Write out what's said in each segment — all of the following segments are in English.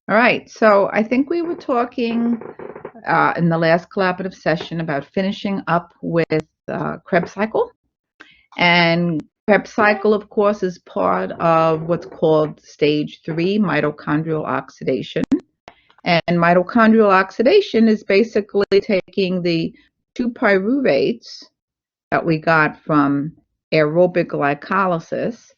All right, so I think we were talking in the last collaborative session about finishing up with Krebs cycle. And Krebs cycle, of course, is part of what's called stage 3 mitochondrial oxidation. And mitochondrial oxidation is basically taking the 2-pyruvates that we got from aerobic glycolysis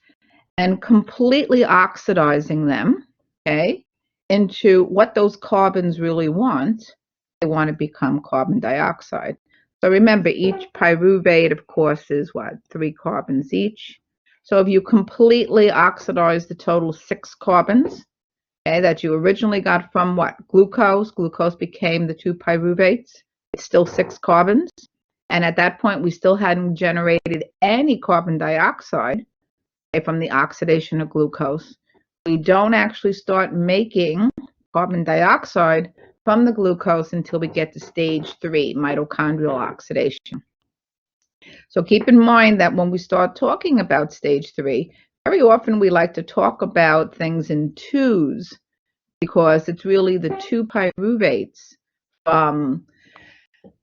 and completely oxidizing them, okay, into what those carbons really want. They want to become carbon dioxide. So remember, each pyruvate, of course, is what? 3 carbons each. So if you completely oxidize the total 6 carbons, okay, that you originally got from what? Glucose. Glucose became the 2 pyruvates. It's still 6 carbons. And at that point, we still hadn't generated any carbon dioxide from the oxidation of glucose. We don't actually start making carbon dioxide from the glucose until we get to stage 3, mitochondrial oxidation. So keep in mind that when we start talking about stage 3, very often we like to talk about things in twos because it's really the 2 pyruvates from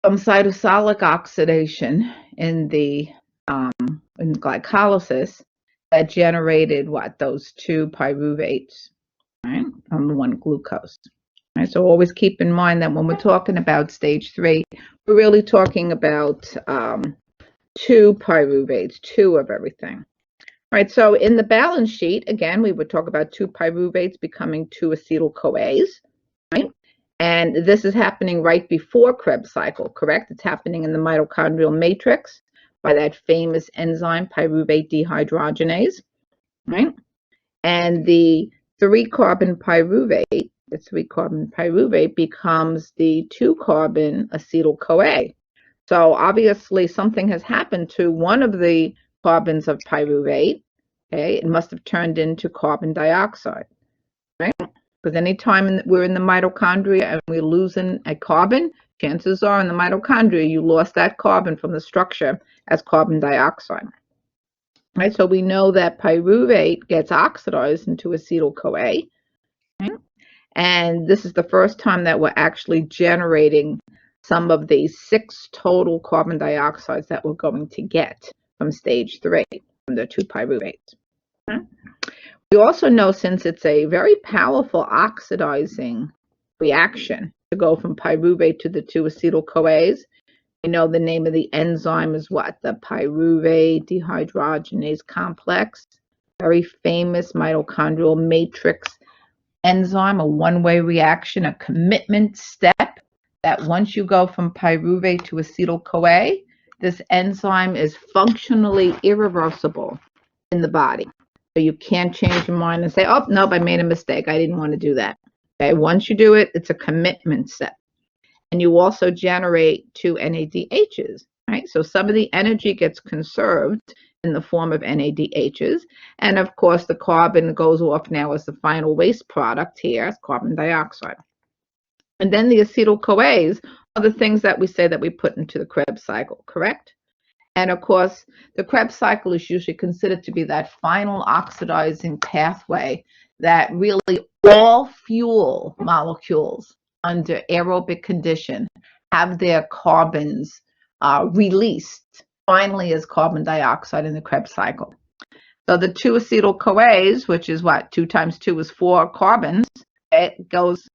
cytosolic oxidation in glycolysis that generated what? Those 2 pyruvates, right, from the 1 glucose. Right? So always keep in mind that when we're talking about stage 3, we're really talking about 2 pyruvates, 2 of everything. All right, so in the balance sheet, again, we would talk about 2 pyruvates becoming 2 acetyl-CoAs, right? And this is happening right before Krebs cycle, correct? It's happening in the mitochondrial matrix by that famous enzyme pyruvate dehydrogenase, right? And the 3-carbon pyruvate, the 3-carbon pyruvate becomes the 2-carbon acetyl-CoA. So obviously something has happened to one of the carbons of pyruvate. Okay, it must have turned into carbon dioxide, right? Because anytime we're in the mitochondria and we're losing a carbon, chances are in the mitochondria you lost that carbon from the structure as carbon dioxide. Right, so we know that pyruvate gets oxidized into acetyl-CoA, right? And this is the first time that we're actually generating some of the 6 total carbon dioxides that we're going to get from stage 3, from the 2 pyruvates. Okay? We also know, since it's a very powerful oxidizing reaction to go from pyruvate to the 2 acetyl-CoAs, we know the name of the enzyme is what? The pyruvate dehydrogenase complex. Very famous mitochondrial matrix enzyme, a one-way reaction, a commitment step that once you go from pyruvate to acetyl-CoA, this enzyme is functionally irreversible in the body. So you can't change your mind and say, oh, nope, I made a mistake. I didn't want to do that. Okay, once you do it, it's a commitment step. And you also generate 2 NADHs, right? So some of the energy gets conserved in the form of NADHs. And of course, the carbon goes off now as the final waste product here, as carbon dioxide. And then the acetyl-CoAs are the things that we say that we put into the Krebs cycle, correct? And of course, the Krebs cycle is usually considered to be that final oxidizing pathway that really all fuel molecules under aerobic condition have their carbons released finally as carbon dioxide in the Krebs cycle. So the 2 acetyl-CoAs, which is what? 2 times 2 is 4 carbons. It goes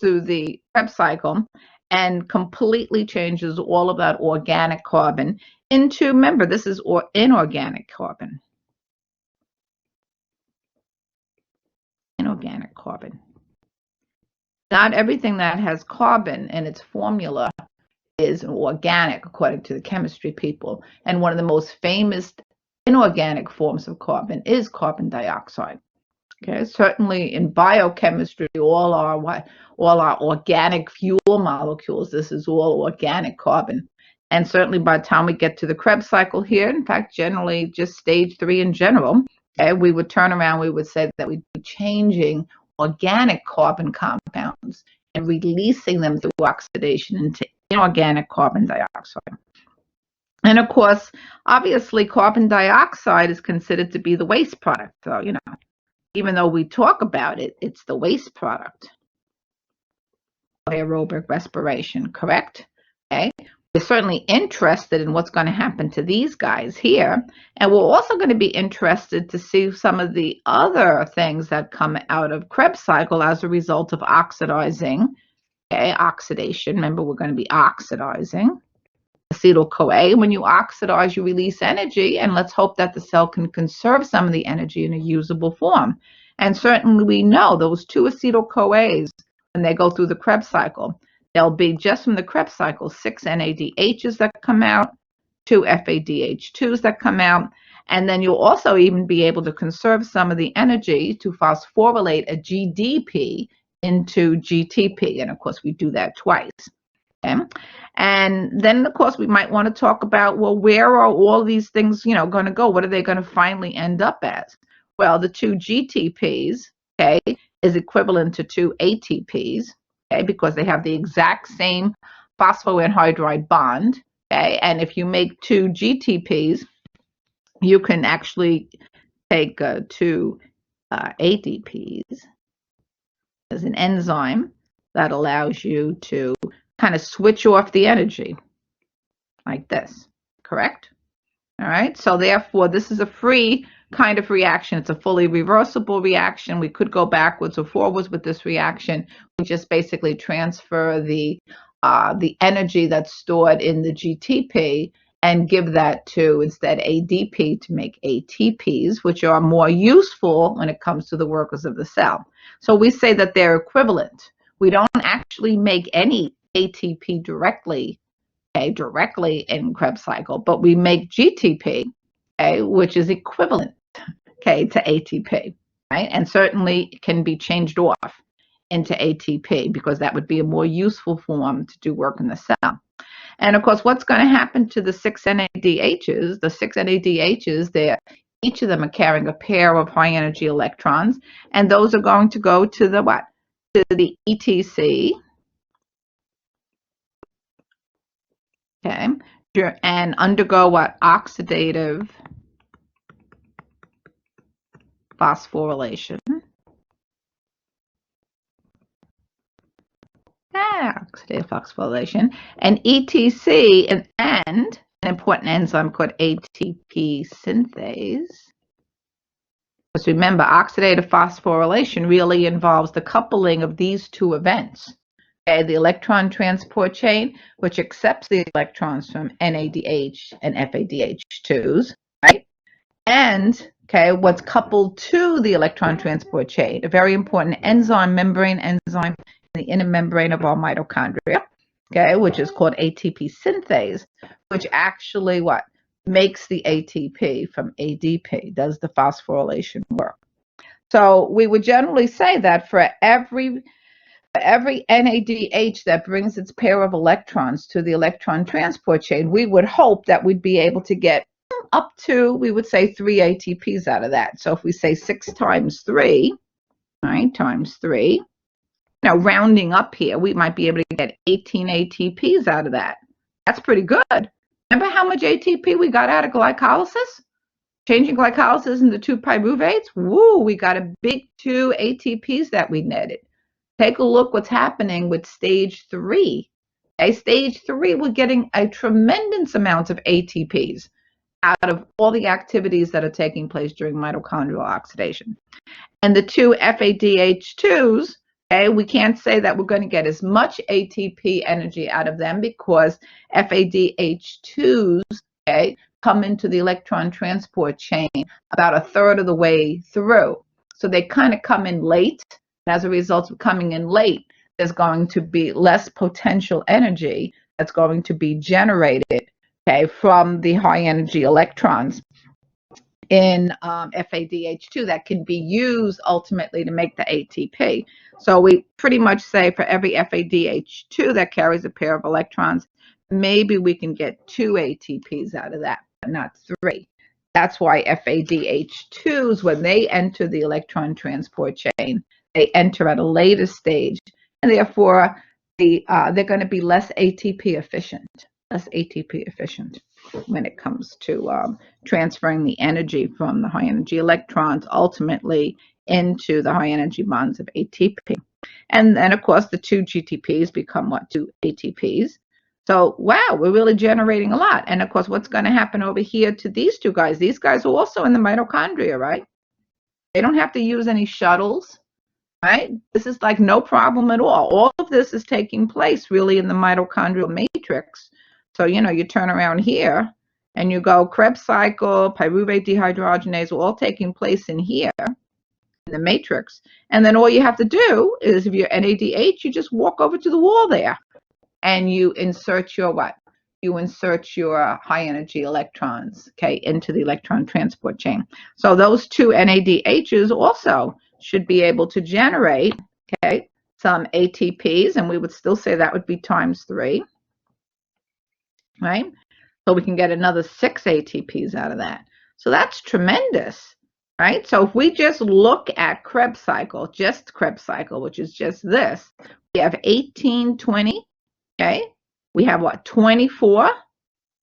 through the Krebs cycle and completely changes all of that organic carbon into, remember, this is inorganic carbon. Inorganic carbon. Not everything that has carbon in its formula is organic, according to the chemistry people. And one of the most famous inorganic forms of carbon is carbon dioxide. Okay, certainly in biochemistry, all our organic fuel molecules, this is all organic carbon. And certainly by the time we get to the Krebs cycle here, in fact, generally just stage 3 in general, okay, we would turn around, we would say that we'd be changing organic carbon compounds and releasing them through oxidation into inorganic carbon dioxide. And of course, obviously, carbon dioxide is considered to be the waste product. So, even though we talk about it, it's the waste product. Aerobic respiration, correct? Okay. We're certainly interested in what's going to happen to these guys here. And we're also going to be interested to see some of the other things that come out of Krebs cycle as a result of oxidizing. Okay, oxidation. Remember, we're going to be oxidizing acetyl-CoA. When you oxidize, you release energy, and let's hope that the cell can conserve some of the energy in a usable form. And certainly we know those two acetyl-CoAs, when they go through the Krebs cycle, there'll be just from the Krebs cycle 6 NADHs that come out, 2 FADH2s that come out, and then you'll also even be able to conserve some of the energy to phosphorylate a GDP into GTP. And of course, we do that twice. Okay? And then, of course, we might want to talk about, well, where are all these things, going to go? What are they going to finally end up as? Well, the 2 GTPs, okay, is equivalent to 2 ATPs, okay, because they have the exact same phosphoanhydride bond, okay, and if you make 2 GTPs, you can actually take 2 ATPs as an enzyme that allows you to kind of switch off the energy like this, correct? All right, so therefore this is a free kind of reaction. It's a fully reversible reaction. We could go backwards or forwards with this reaction. We just basically transfer the energy that's stored in the GTP and give that to instead ADP to make ATPs, which are more useful when it comes to the workers of the cell. So we say that they're equivalent. We don't actually make any ATP directly in Krebs cycle, but we make GTP, okay, which is equivalent, okay, to ATP, right? And certainly can be changed off into ATP because that would be a more useful form to do work in the cell. And of course, what's going to happen to the 6 NADHs? The 6 NADHs, each of them are carrying a pair of high energy electrons, and those are going to go to the what? To the ETC. Okay, and undergo what? Oxidative phosphorylation. Oxidative phosphorylation. And ETC and an important enzyme called ATP synthase. Because remember, oxidative phosphorylation really involves the coupling of these two events. Okay, the electron transport chain, which accepts the electrons from NADH and FADH2s, right? And, okay, what's coupled to the electron transport chain, a very important membrane enzyme in the inner membrane of our mitochondria, okay, which is called ATP synthase, which actually what? Makes the ATP from ADP, does the phosphorylation work. So we would generally say that for every NADH that brings its pair of electrons to the electron transport chain, we would hope that we'd be able to get up to, we would say, 3 ATPs out of that. So if we say 6 times 3, right, times 3, now rounding up here, we might be able to get 18 ATPs out of that. That's pretty good. Remember how much ATP we got out of glycolysis? Changing glycolysis into 2 pyruvates? Woo, we got a big 2 ATPs that we netted. Take a look what's happening with stage 3. Okay, stage 3, we're getting a tremendous amount of ATPs out of all the activities that are taking place during mitochondrial oxidation. And the 2 FADH2s, okay, we can't say that we're going to get as much ATP energy out of them because FADH2s, okay, come into the electron transport chain about a third of the way through. So they kind of come in late. As a result of coming in late, there's going to be less potential energy that's going to be generated, okay, from the high energy electrons in FADH2 that can be used ultimately to make the ATP. So we pretty much say for every FADH2 that carries a pair of electrons, maybe we can get 2 ATPs out of that, but not 3. That's why FADH2s, when they enter the electron transport chain, they enter at a later stage, and therefore they're going to be less ATP efficient when it comes to transferring the energy from the high energy electrons ultimately into the high energy bonds of ATP. And then, of course, the 2 GTPs become what? 2 ATPs. So, wow, we're really generating a lot. And, of course, what's going to happen over here to these two guys? These guys are also in the mitochondria, right? They don't have to use any shuttles, right? This is like no problem at all. All of this is taking place really in the mitochondrial matrix. So, you turn around here and you go Krebs cycle, pyruvate dehydrogenase, all taking place in here in the matrix. And then all you have to do is, if you're NADH, you just walk over to the wall there and you insert your what? You insert your high energy electrons, okay, into the electron transport chain. So those 2 NADHs also should be able to generate, okay, some ATPs, and we would still say that would be times 3, right? So we can get another 6 ATPs out of that. So that's tremendous, right? So if we just look at Krebs cycle, just Krebs cycle, which is just this, we have 18, 20, okay? We have what, 24,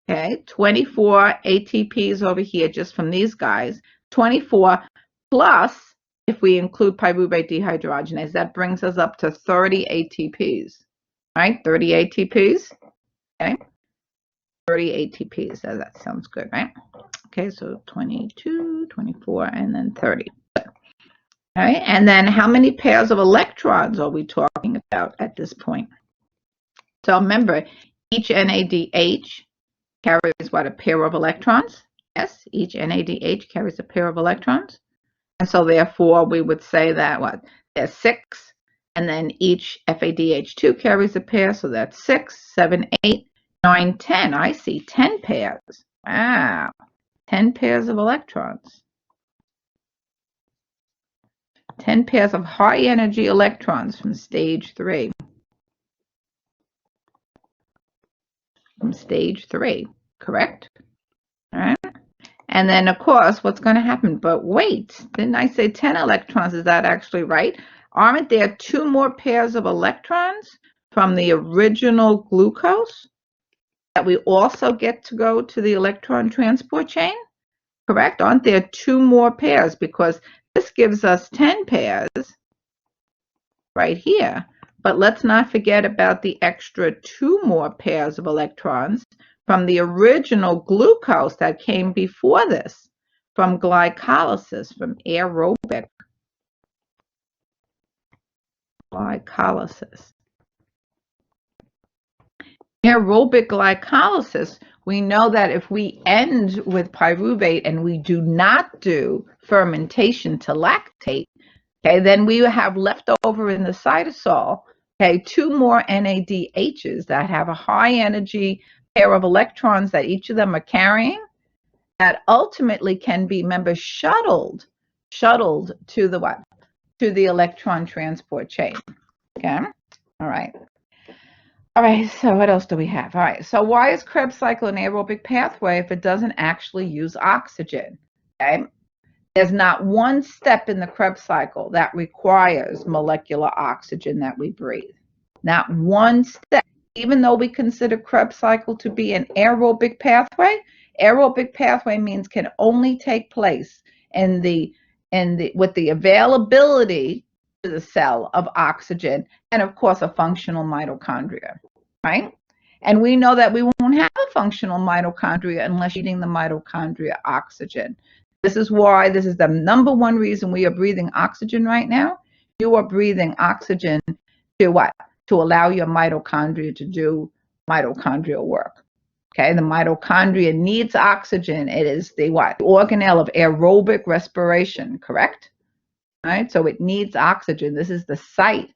okay? 24 ATPs over here just from these guys. 24 plus, if we include pyruvate dehydrogenase, that brings us up to 30 ATPs, right? 30 ATPs, okay? 30 ATPs, so that sounds good, right? Okay, so 22, 24, and then 30. All right, and then how many pairs of electrons are we talking about at this point? So remember, each NADH carries what, a pair of electrons? Yes, each NADH carries a pair of electrons. And so therefore we would say that what, there's 6, and then each FADH2 carries a pair, so that's 6, 7, 8, 9, 10. I see 10 pairs. Wow, 10 pairs of electrons. 10 pairs of high energy electrons from stage 3. From stage 3, correct? All right. And then, of course, what's going to happen? But wait, didn't I say 10 electrons? Is that actually right? Aren't there 2 more pairs of electrons from the original glucose that we also get to go to the electron transport chain? Correct? Aren't there 2 more pairs? Because this gives us 10 pairs right here. But let's not forget about the extra 2 more pairs of electrons from the original glucose that came before this, from glycolysis, from aerobic glycolysis. Aerobic glycolysis, we know that if we end with pyruvate and we do not do fermentation to lactate, okay, then we have left over in the cytosol, okay, 2 more NADHs that have a high energy pair of electrons that each of them are carrying, that ultimately can be, remember, shuttled to the what? To the electron transport chain. Okay, all right. All right, so what else do we have? All right, so why is Krebs cycle an aerobic pathway if it doesn't actually use oxygen? Okay, there's not one step in the Krebs cycle that requires molecular oxygen that we breathe. Not one step. Even though we consider Krebs cycle to be an aerobic pathway, aerobic pathway means can only take place with the availability to the cell of oxygen and, of course, a functional mitochondria, right? And we know that we won't have a functional mitochondria unless you're eating the mitochondria oxygen. This is why this is the number one reason we are breathing oxygen right now. You are breathing oxygen to what? To allow your mitochondria to do mitochondrial work. Okay, the mitochondria needs oxygen. It is the what? The organelle of aerobic respiration, correct? All right, so it needs oxygen. This is the site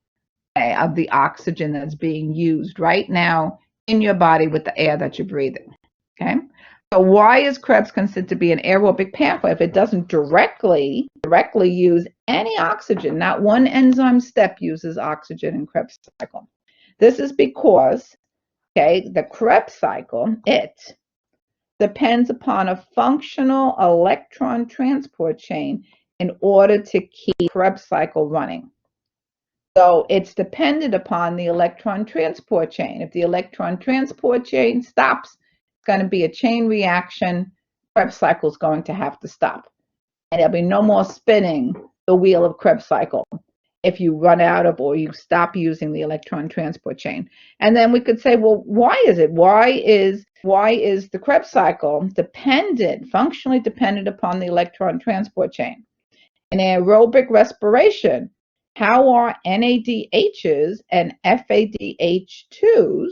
of the oxygen that's being used right now in your body with the air that you're breathing. Okay, so why is Krebs considered to be an aerobic pathway if it doesn't directly use any oxygen? Not one enzyme step uses oxygen in Krebs cycle. This is because, okay, the Krebs cycle, it depends upon a functional electron transport chain in order to keep Krebs cycle running. So it's dependent upon the electron transport chain. If the electron transport chain stops, it's going to be a chain reaction. Krebs cycle is going to have to stop. And there'll be no more spinning the wheel of Krebs cycle if you run out of or you stop using the electron transport chain. And then we could say, well, why is it? Why is the Krebs cycle functionally dependent upon the electron transport chain? In aerobic respiration, how are NADHs and FADH2s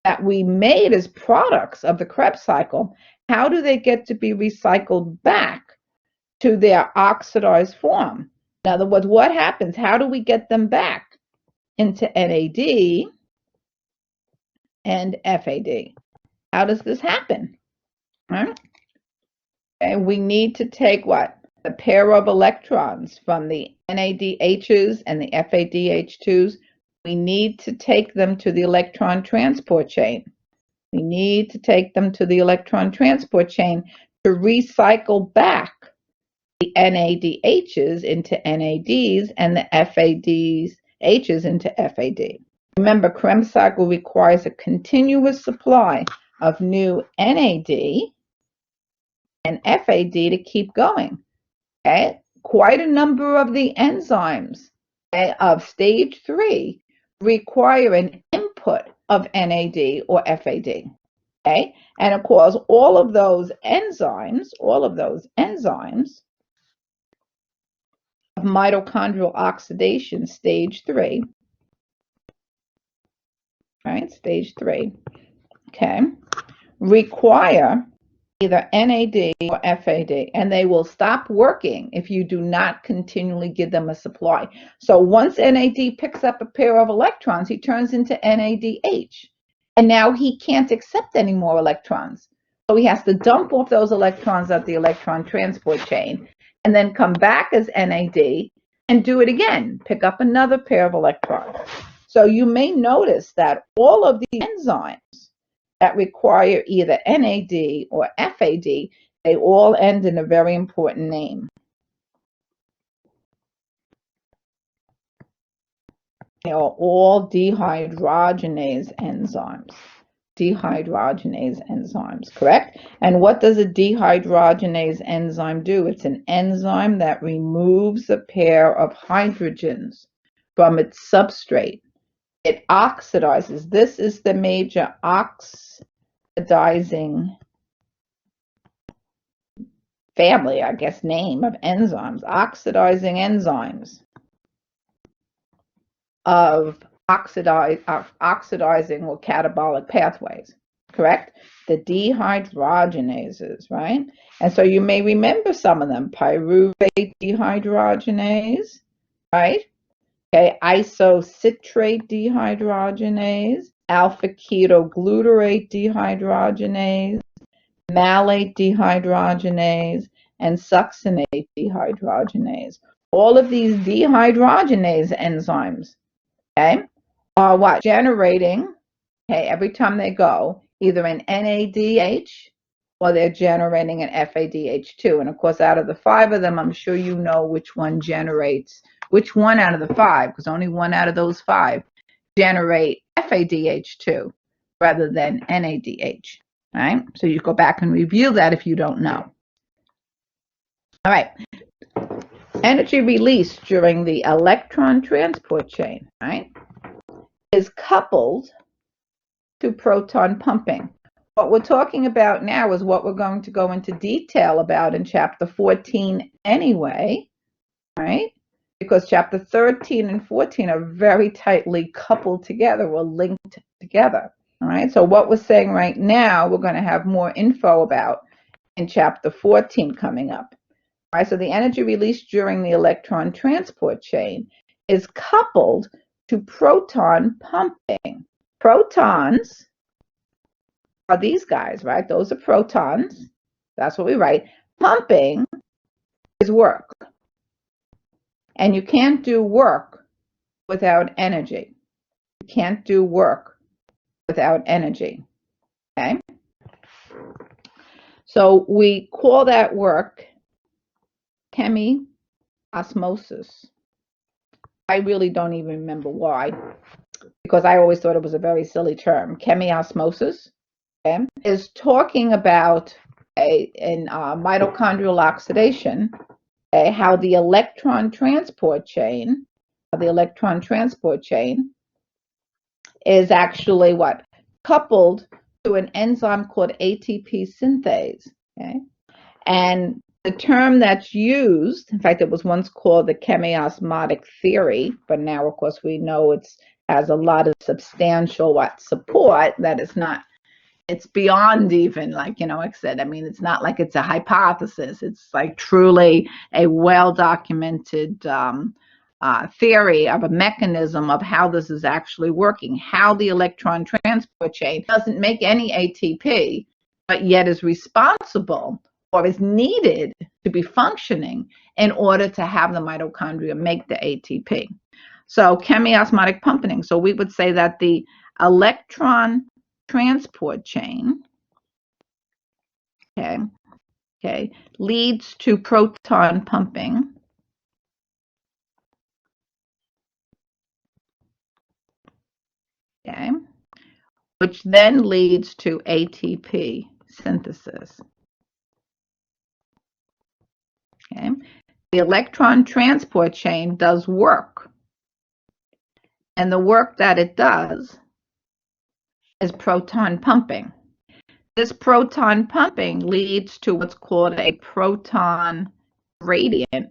that we made as products of the Krebs cycle, how do they get to be recycled back to their oxidized form? In other words, what happens? How do we get them back into NAD and FAD? How does this happen? Right? And we need to take what? A pair of electrons from the NADHs and the FADH2s. We need to take them to the electron transport chain. We need to take them to the electron transport chain to recycle back the NADHs into NADs and the FADHs into FAD. Remember, Krebs cycle requires a continuous supply of new NAD and FAD to keep going. Okay? Quite a number of the enzymes, okay, of stage 3 require an input of NAD or FAD. Okay? And of course, all of those enzymes of mitochondrial oxidation, stage 3, right? Stage 3, okay, require either NAD or FAD, and they will stop working if you do not continually give them a supply. So once NAD picks up a pair of electrons, he turns into NADH, and now he can't accept any more electrons. So he has to dump off those electrons at the electron transport chain and then come back as NAD and do it again, pick up another pair of electrons. So you may notice that all of the enzymes that require either NAD or FAD, they all end in a very important name. They are all dehydrogenase enzymes. Dehydrogenase enzymes, correct? And what does a dehydrogenase enzyme do? It's an enzyme that removes a pair of hydrogens from its substrate. It oxidizes. This is the major oxidizing family, I guess, name of enzymes. Oxidizing enzymes of oxidizing or catabolic pathways, correct? The dehydrogenases, right? And so you may remember some of them. Pyruvate dehydrogenase, right? Okay, isocitrate dehydrogenase, alpha-ketoglutarate dehydrogenase, malate dehydrogenase, and succinate dehydrogenase. All of these dehydrogenase enzymes, okay, are what? Generating, okay, every time they go, either an NADH or they're generating an FADH2. And of course, out of the 5 of them, I'm sure you know which one generates, which one out of the 5, because only one out of those 5 generate FADH2 rather than NADH, right? So you go back and review that if you don't know. All right. Energy released during the electron transport chain, right, is coupled to proton pumping. What we're talking about now is what we're going to go into detail about in chapter 14 anyway, right? Because chapter 13 and 14 are very tightly coupled together or linked together, all right? So what we're saying right now, we're going to have more info about in chapter 14 coming up. Right, so the energy released during the electron transport chain is coupled to proton pumping. Protons are these guys, right? Those are protons. That's what we write. Pumping is work. And you can't do work without energy. You can't do work without energy. Okay? So we call that work chemiosmosis. I really don't even remember why, because I always thought it was a very silly term. Chemiosmosis, okay, is talking about mitochondrial oxidation, okay, how the electron transport chain is actually what? Coupled to an enzyme called ATP synthase, okay? And the term that's used, in fact, it was once called the chemiosmotic theory, but now, of course, we know it has a lot of substantial support that it's not, it's beyond even like I said, I mean, it's not like it's a hypothesis. It's like truly a well-documented theory of a mechanism of how this is actually working, how the electron transport chain doesn't make any ATP, but yet is responsible or is needed to be functioning in order to have the mitochondria make the ATP. So chemiosmotic pumping. So we would say that the electron transport chain, okay, leads to proton pumping. Okay, which then leads to ATP synthesis. Okay, the electron transport chain does work, and the work that it does is proton pumping. This proton pumping leads to what's called a proton gradient,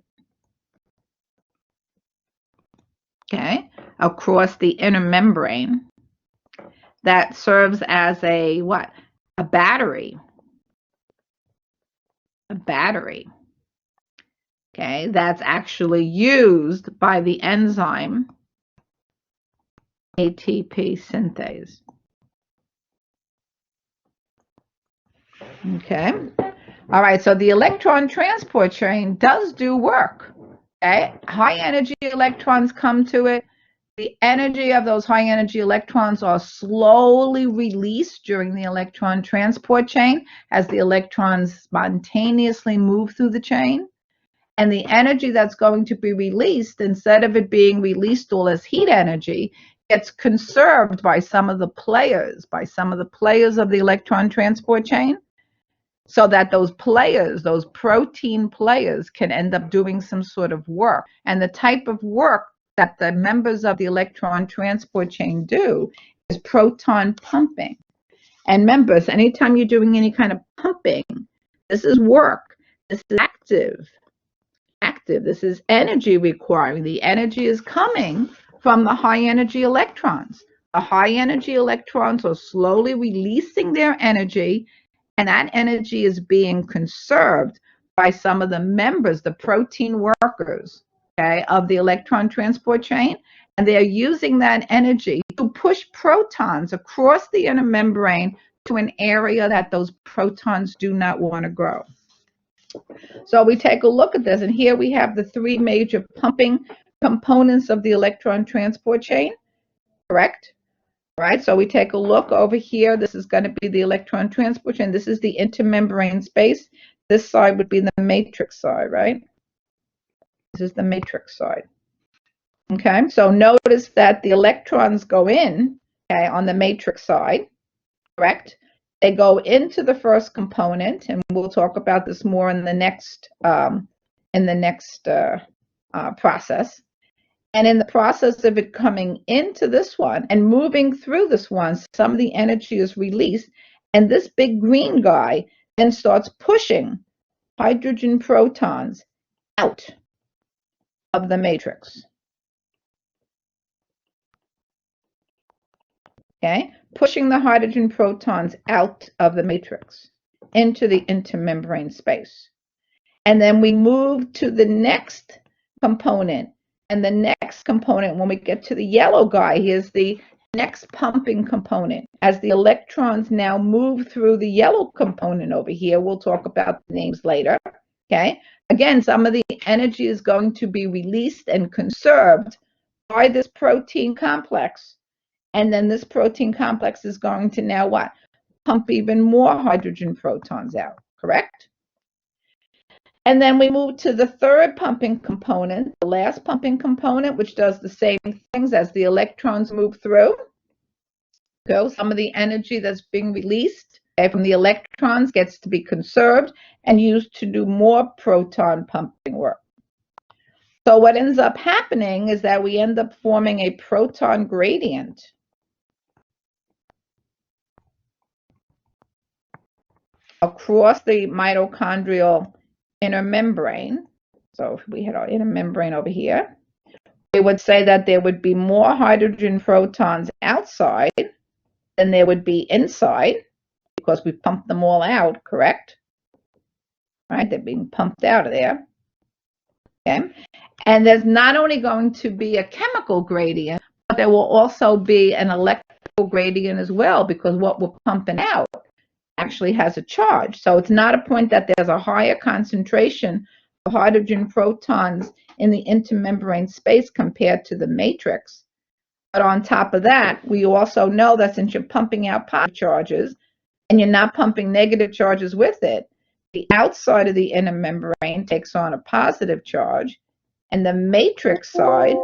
okay, across the inner membrane that serves as a what? A battery. A battery. Okay, that's actually used by the enzyme ATP synthase. Okay. All right, so the electron transport chain does do work. Okay, high energy electrons come to it. The energy of those high energy electrons are slowly released during the electron transport chain as the electrons spontaneously move through the chain. And the energy that's going to be released, instead of it being released all as heat energy, gets conserved by some of the players of the electron transport chain, so that those players, those protein players, can end up doing some sort of work. And the type of work that the members of the electron transport chain do is proton pumping. And members, anytime you're doing any kind of pumping, this is work. This is active. This is energy requiring. The energy is coming from the high energy electrons. The high energy electrons are slowly releasing their energy, and that energy is being conserved by some of the members, the protein workers, okay, of the electron transport chain. And they're using that energy to push protons across the inner membrane to an area that those protons do not want to grow. So we take a look at this, and here we have the three major pumping components of the electron transport chain, correct? All right, so we take a look over here. This is going to be the electron transport chain. This is the intermembrane space. This side would be the matrix side, right? This is the matrix side. Okay, so notice that the electrons go in, okay, on the matrix side, correct? They go into the first component, and we'll talk about this more in the next process. And in the process of it coming into this one and moving through this one, some of the energy is released, and this big green guy then starts pushing hydrogen protons out of the matrix. Okay, pushing the hydrogen protons out of the matrix into the intermembrane space. And then we move to the next component. And the next component, when we get to the yellow guy, here's the next pumping component. As the electrons now move through the yellow component over here, we'll talk about the names later. Okay, again, some of the energy is going to be released and conserved by this protein complex. And then this protein complex is going to now what? Pump even more hydrogen protons out, correct? And then we move to the third pumping component, the last pumping component, which does the same things as the electrons move through. So some of the energy that's being released from the electrons gets to be conserved and used to do more proton pumping work. So what ends up happening is that we end up forming a proton gradient across the mitochondrial inner membrane. So if we had our inner membrane over here, we would say that there would be more hydrogen protons outside than there would be inside because we pumped them all out, correct? Right? They're being pumped out of there. Okay. And there's not only going to be a chemical gradient, but there will also be an electrical gradient as well, because what we're pumping out actually has a charge. So it's not a point that there's a higher concentration of hydrogen protons in the intermembrane space compared to the matrix. But on top of that, we also know that since you're pumping out positive charges and you're not pumping negative charges with it, the outside of the inner membrane takes on a positive charge, and the matrix side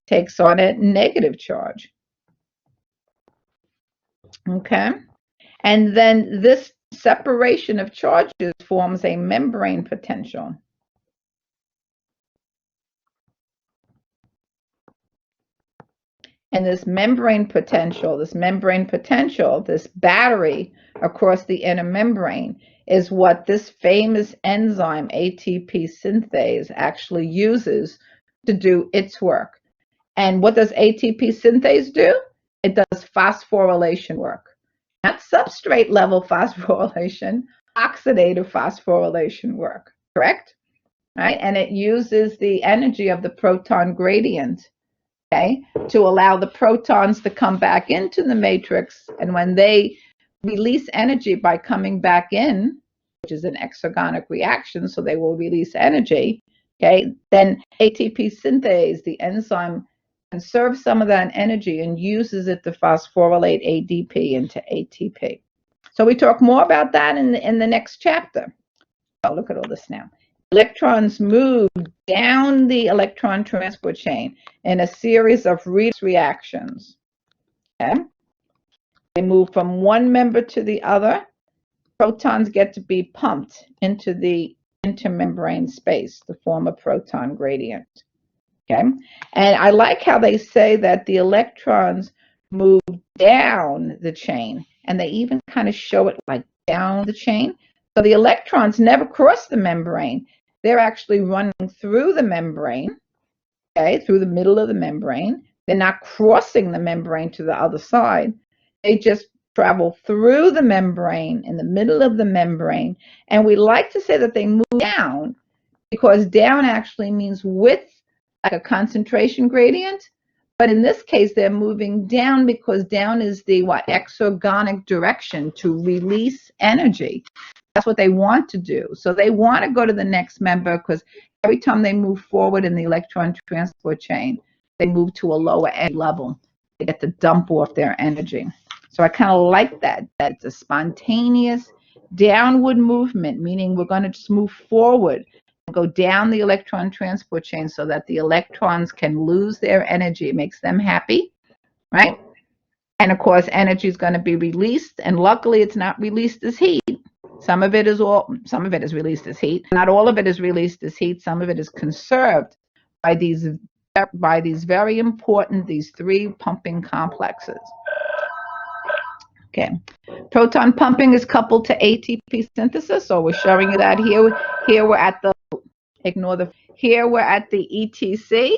takes on a negative charge. Okay? And then this separation of charges forms a membrane potential. And this membrane potential, this battery across the inner membrane, is what this famous enzyme ATP synthase actually uses to do its work. And what does ATP synthase do? It does phosphorylation work. Not substrate level phosphorylation, oxidative phosphorylation work, correct? Right? And it uses the energy of the proton gradient, okay, to allow the protons to come back into the matrix. And when they release energy by coming back in, which is an exergonic reaction, so they will release energy, okay, then ATP synthase, the enzyme, conserves some of that energy and uses it to phosphorylate ADP into ATP. So we talk more about that in the next chapter. Oh, look at all this now. Electrons move down the electron transport chain in a series of redox reactions. Okay? They move from one member to the other. Protons get to be pumped into the intermembrane space to form a proton gradient. Okay? And I like how they say that the electrons move down the chain, and they even kind of show it like down the chain. So the electrons never cross the membrane. They're actually running through the membrane, okay, through the middle of the membrane. They're not crossing the membrane to the other side. They just travel through the membrane, in the middle of the membrane. And we like to say that they move down, because down actually means with, like a concentration gradient. But in this case, they're moving down because down is the exergonic direction to release energy. That's what they want to do. So they want to go to the next member, because every time they move forward in the electron transport chain, they move to a lower energy level. They get to dump off their energy. So I kind of like that. That's a spontaneous downward movement, meaning we're going to just move forward and go down the electron transport chain so that the electrons can lose their energy. It makes them happy, right? And of course, energy is going to be released, and luckily it's not released as heat. Some of it is released as heat. Not all of it is released as heat. Some of it is conserved by these very important, these three pumping complexes. Okay. Proton pumping is coupled to ATP synthesis, so we're showing you that here. Here we're at the ETC,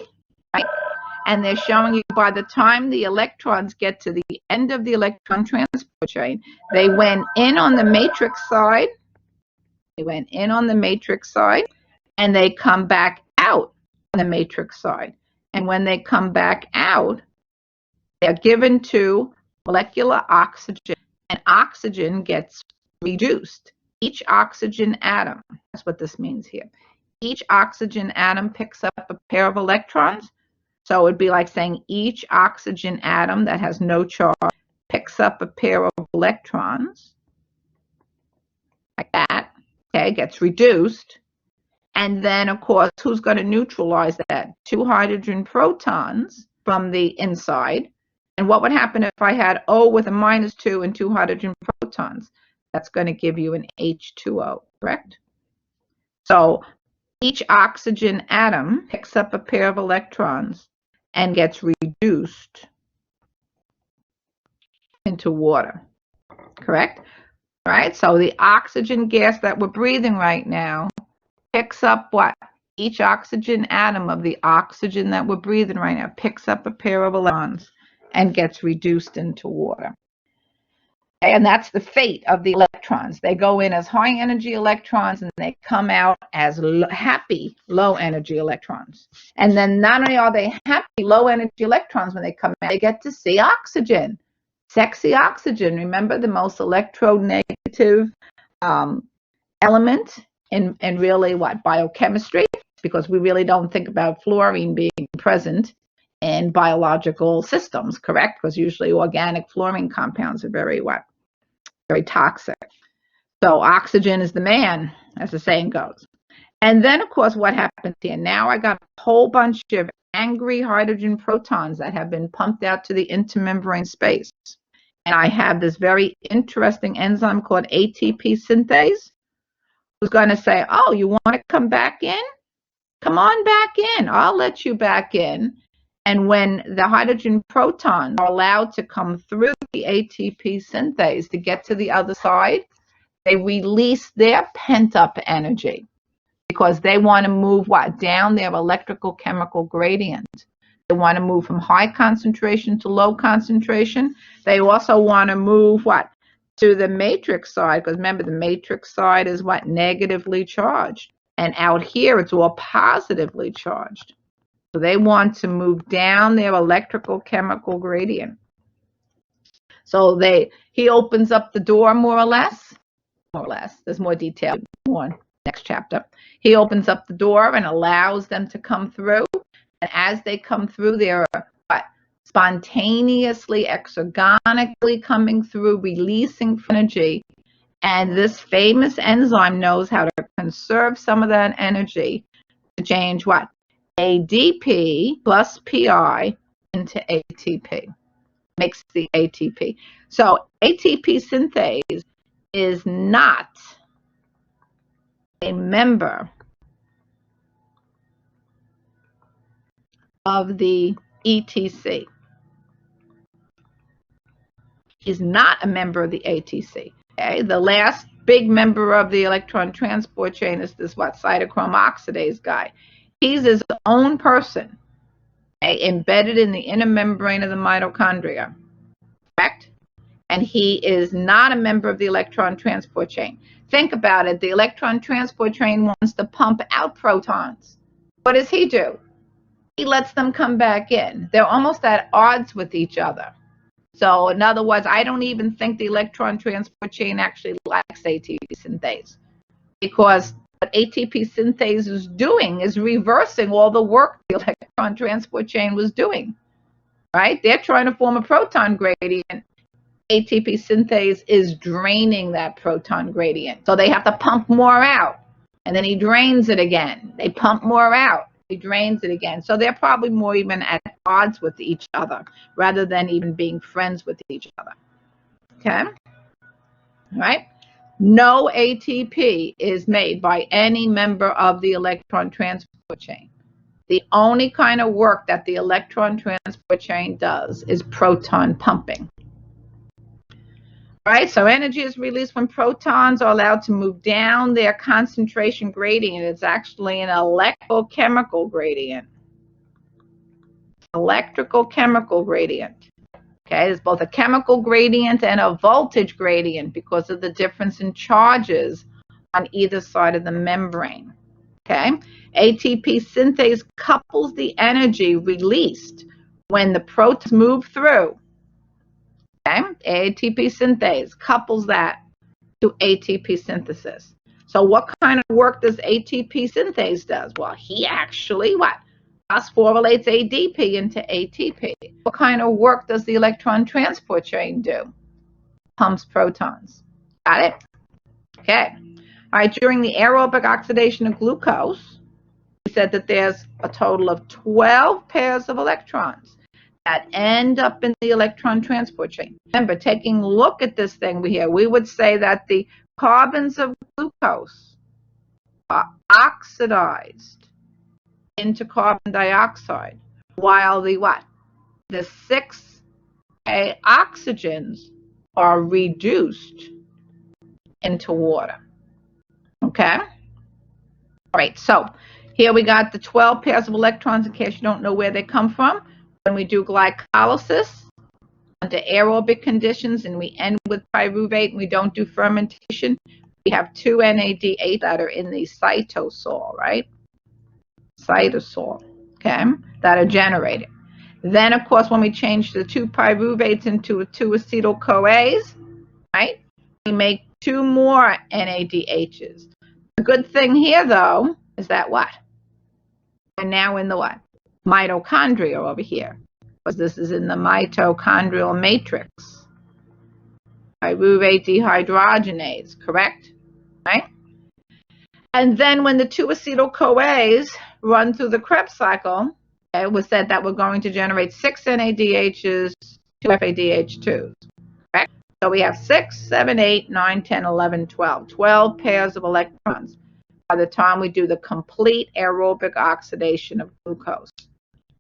right? And they're showing you by the time the electrons get to the end of the electron transport chain, they went in on the matrix side. And they come back out on the matrix side. And when they come back out, they're given to molecular oxygen, and oxygen gets reduced. Each oxygen atom, that's what this means here. Each oxygen atom picks up a pair of electrons. So it would be like saying each oxygen atom that has no charge picks up a pair of electrons, like that, okay, gets reduced. And then, of course, who's going to neutralize that? 2 hydrogen protons from the inside. And what would happen if I had O with a -2 and 2 hydrogen protons? That's going to give you an H2O, correct? So each oxygen atom picks up a pair of electrons and gets reduced into water. Correct? All right, so the oxygen gas that we're breathing right now picks up what? Each oxygen atom of the oxygen that we're breathing right now picks up a pair of electrons and gets reduced into water. And that's the fate of the electrons. They go in as high energy electrons and they come out as happy low energy electrons. And then not only are they happy low energy electrons when they come out, they get to see oxygen. Sexy oxygen. Remember, the most electronegative element in really what? Biochemistry, because we really don't think about fluorine being present in biological systems, correct? Because usually organic fluorine compounds are very toxic. So oxygen is the man, as the saying goes. And then, of course, what happens here? Now I got a whole bunch of angry hydrogen protons that have been pumped out to the intermembrane space. And I have this very interesting enzyme called ATP synthase, who's going to say, oh, you want to come back in? Come on back in. I'll let you back in. And when the hydrogen protons are allowed to come through the ATP synthase to get to the other side, they release their pent-up energy because they want to move what? Down their electrical chemical gradient. They want to move from high concentration to low concentration. They also want to move what? To the matrix side, because remember, the matrix side is what? Negatively charged. And out here, it's all positively charged. So they want to move down their electrical chemical gradient. So he opens up the door more or less. There's more detail on next chapter. He opens up the door and allows them to come through. And as they come through, they're spontaneously, exergonically coming through, releasing energy. And this famous enzyme knows how to conserve some of that energy to change what? ADP plus PI into ATP. Makes the ATP. So ATP synthase is not a member of the ETC. Is not a member of the ATC. Okay? The last big member of the electron transport chain is this cytochrome oxidase guy. He's his own person, okay, embedded in the inner membrane of the mitochondria, correct? And he is not a member of the electron transport chain. Think about it. The electron transport chain wants to pump out protons. What does he do? He lets them come back in. They're almost at odds with each other. So in other words, I don't even think the electron transport chain actually likes ATP synthase, because what ATP synthase is doing is reversing all the work the electron transport chain was doing, right? They're trying to form a proton gradient. ATP synthase is draining that proton gradient. So they have to pump more out, and then he drains it again. They pump more out. He drains it again. So they're probably more even at odds with each other rather than even being friends with each other. Okay? All right? No ATP is made by any member of the electron transport chain. The only kind of work that the electron transport chain does is proton pumping. Right? So energy is released when protons are allowed to move down their concentration gradient. It's actually an electrochemical gradient. Electrical chemical gradient. Okay, there's both a chemical gradient and a voltage gradient because of the difference in charges on either side of the membrane. Okay, ATP synthase couples the energy released when the protons move through. Okay, ATP synthase couples that to ATP synthesis. So what kind of work does ATP synthase does? Well, he actually phosphorylates ADP into ATP. What kind of work does the electron transport chain do? Pumps protons. Got it? Okay. All right, during the aerobic oxidation of glucose, we said that there's a total of 12 pairs of electrons that end up in the electron transport chain. Remember, taking a look at this thing here, we would say that the carbons of glucose are oxidized into carbon dioxide, while the what? The 6 oxygens are reduced into water. Okay? All right, so here we got the 12 pairs of electrons in case you don't know where they come from. When we do glycolysis under aerobic conditions and we end with pyruvate and we don't do fermentation, we have 2 NADH that are in the cytosol, right? Cytosol, okay, that are generated. Then, of course, when we change the 2 pyruvates into 2 acetyl-CoAs, right, we make 2 more NADHs. The good thing here, though, is that what? We're now in the what? Mitochondria over here, because this is in the mitochondrial matrix. Pyruvate dehydrogenase, correct? Right? And then when the 2 acetyl-CoAs run through the Krebs cycle, it was said that we're going to generate 6 NADHs, 2 FADH2s. Correct? So we have 6, 7, 8, 9, 10, 11, 12. 12 pairs of electrons by the time we do the complete aerobic oxidation of glucose.